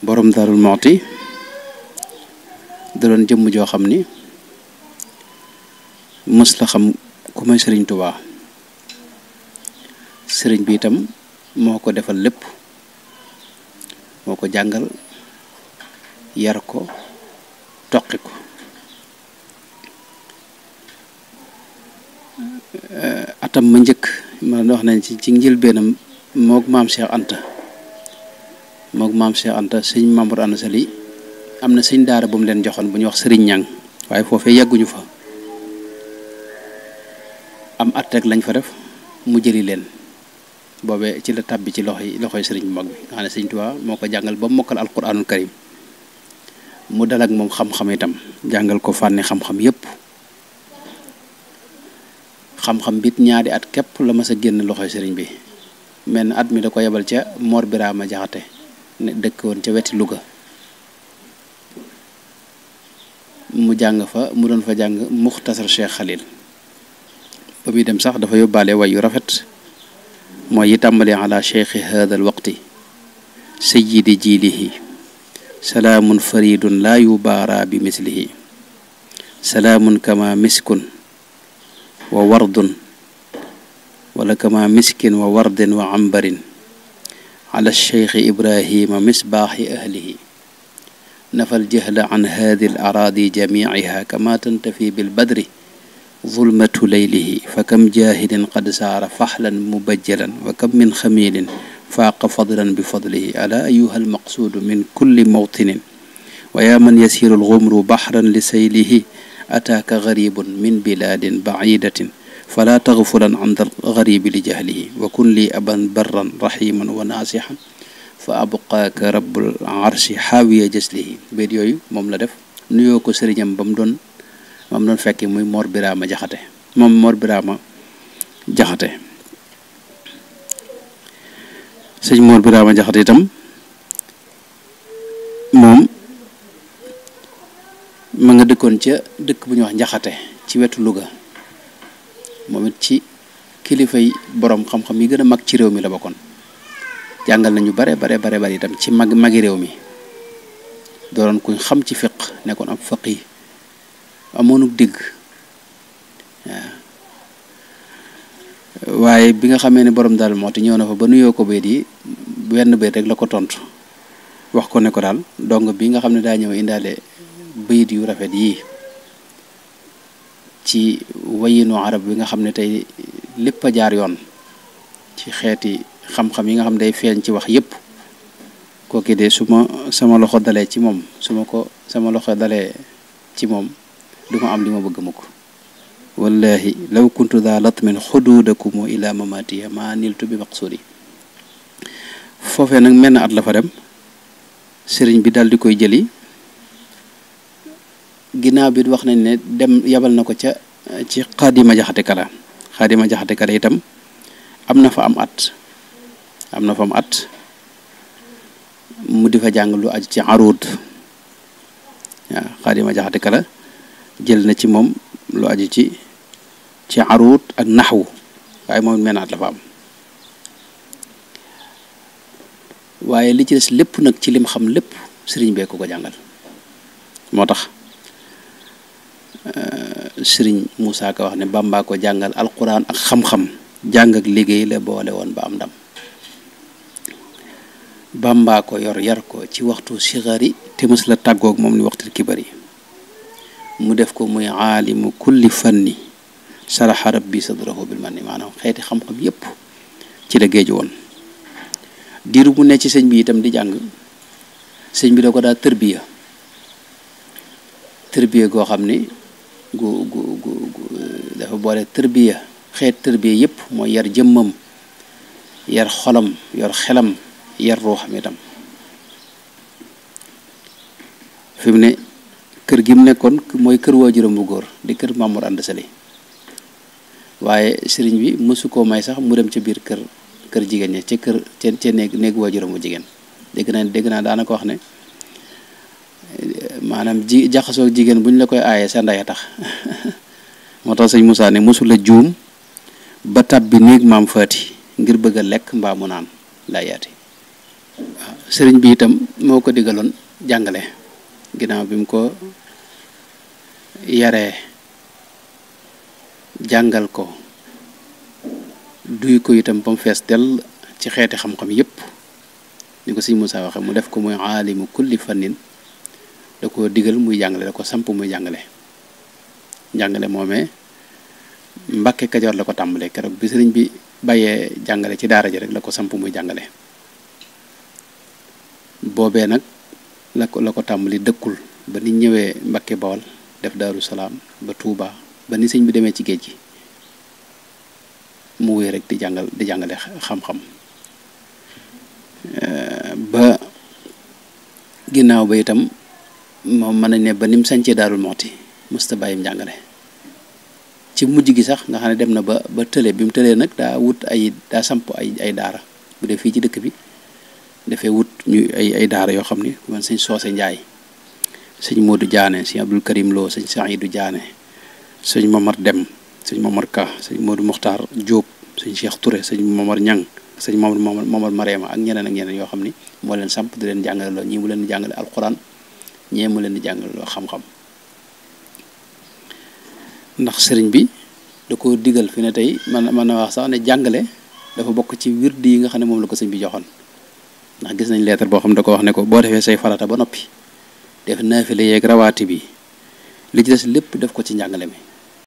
borom Daarul Muxti da doon jëmm joo xam ni mës la xam ku may sëriñ Tuubaa sëriñ bi itam moo ko defal lépp moo ko jàngal yar ko toqi ko atam ma njëkk ma wax nañ ci njëlbeenam moog maam Cheikh Anta sëñ Mamour Anta Sali am na sëñ daara bu mu leen joxoon bu ñuy wax sëriñ ñang waaye foofee yàgguñu fa am at rek lañ fa def mu jëli leen boobee ci la tàbbi ci loxoy sëriñ bu mag bi nga xam ne sëñ Tuubaa moo ko jàngal ba mokkal alquranul karim mu dal ak moom xam-xam itam jàngal ko fànni xam-xam yépp xam-xam bit ñaari at képp la mas a génn loxoy sëriñ bi mel na at mi da ko yebal ca Mor Birama Jaxate ne dëkk woon ca weti Louga mu jàng fa mu doon fa jàng Muxtasar Cheikh Khalil ba muy dem sax dafa yóbbaale way yu rafet mooy yi tàmbali ala cheikhi hada al waqti sayyidi jiilihi salaamun faridun laa yubaara bi mislihi salaamun kama miskun wa wardun wala kama miskin wa wardin wa ambarin ala cheikhi ibrahima misbaaxi ahlihi nafal jahla an hadi al araadi jamiiha kama tantafi bil badri zulmatu laylihi fa kam jaahidin qad saara faxlan mubajjalan wa kam min xamiilin faaqa fadlan bi fadlihi ala ayuha almaqsuudu min kulli mawtinin wa yaa man yasiiru alxumru baxran li saylihi ataaka garibun min bilaadin bacidatin fala taxfulan an algaribi li jahlihi wa kun li aban barran raximan wa naasixan fa abqaaka rabbul arshi xaawiya jaslihi béet yooyu moom la def nuyoo ko sëriñam ba mu doon fekki muy Mor Birama Jaxate sëñ Mor Birama Jaxate itam moom ma nga dëkkoon ca dëkk bu ñuy wax Njaxate ci wetu Louga moom it ci kilifay boroom xam-xam yi gën a mag ci réew mi la bokkoon jàngal nañu bare itam ci magi réew mi doon kuñ xam ci fiq nekkoon ab faqih amoonuk digg waaye bi nga xamee ne borom daal moo te ñëw na fa ba nuyoo ko béet yi wenn béet rek la ko tontu wax ko ne ko daal dong bi nga xam ne daa ñëw indaale bayit yu rafet yii ci wayinu arab bi nga xam ne tey lépp a jaar yoon ci xeeti xam-xam yi nga xam ne day feeñ ci wax yépp kooki de sama loxo dalee ci moom sama loxo dalee ci moom du ma am li ma bëgg mukk wallahi law kuntu daa latmin xuduudakum ila mamatiya ma niltu bi maqsudi foofee nag menn at la fa dem sëriñ bi daal di koy jëli ginnaaw bi wax nañ ne dem yabal na ko ci xaadima jaxate kala itam am na fa am at mu di fa jàng lu aju ci aruud waaw xaadima jaxate kala jël na ci moom lu aju ci aruud ak naxwu waaye moom menn at la fa am waaye li ci des lépp nag ci lim xam lépp sëriñ bee ko jàngal moo tax sëriñ Moussa Ka wax ne Bàmbaa ko jàngal alquran ak xam-xam jàng ak liggéey la boole woon ba am ndam Bàmbaa ko yar ko ci waxtu sigari te mës la tàggoog moom ni waxtu kibari mu def ko muy aalimu kulli fanni saraxa rabbi sadrahu bil manni maanaam xeeti xam-xam yépp ci la géeju woon diiru mu ne ci sëñ bi itam di jàng sëñ bi da ko daa tërbiya goo xam ni gu dafa boole tërbiya xeet tërbiya yépp mooy yar jëmmam yar xolam yor xelam yar ruuxam itam fi mu ne kër gi mu nekkoon mooy kër waajuram bu góor di kër Mamour Anta Sali waaye sëriñ bi mësu koo may sax mu dem ca biir kër jigéen ña ca néeg waajuram bu jigéen dégg naa daana ko wax ne maanaam jaxasoo jigéen bu ñu la koy aaye sa ndey a tax moo tax sëñ Moussa ne mësula juum ba tab bi néeg maam faati ngir bëgg a lekk mbaa mu naan laa yaati waaw sëriñ bi itam moo ko digaloon jàngale ginnaaw bi mu ko yaree jàngal ko duy ko itam ba mu fees dell ci xeeti xam-xam yépp ni ko sëñ Moussa waxe mu def ko muy aalimu kulli fannin da ko digal muy jàngale da ko samp muy jàngale jàngale moomee Mbàkke Kajoor la ko tàmbalee keroog bi sëriñ bi bàyyee jàngale ci daara ji rek la ko samp muy jàngale boobee nag la ko tàmbali dëkkul ba ni ñëwee Mbàkke Bawol def Daaru Salaam ba Tuuba ba ni sëñ bi demee ci géej gi mu wéy rek di jàngale xam-xam ba ginnaaw ba itam moom mën nañ ne ba ni mu sañcee Daarul Muxti mësta bàyyim jàngale ci mujj gi sax nga xam ne dem na ba tële bi mu tëlee nag daa samp ay daara bu dee fii ci dëkk bi dafay wut ñu ay daara yoo xam ni man sëñ Soose Njaay sëñ Modou Diané sëñ Abdul Karim Lo sëñ Saïdou Diané sëñ Mamar Dem sëñ Mamar Ka sëñ Modou Muxtaar Jóob sëñ Cheikh Touré sëñ Mamar Ñang sëñ Mamar Mariama ak ñeneen yoo xam ni moo leen samp di leen jàngale loo ñii mu leen di jàngale alxuraan ñee mu leen di jàngale loo xam-xam ndax sëriñ bi da ko digal fi ne tey man na wax sax ne jàngale dafa bokk ci wird yi nga xam ne moom la ko sëñ bi joxoon ndax gis nañ lettre boo xam ne da ko wax ne ko boo defee say farata ba noppi def naafile yeeg rawaati bi li ci des lépp def ko ci njàngale mi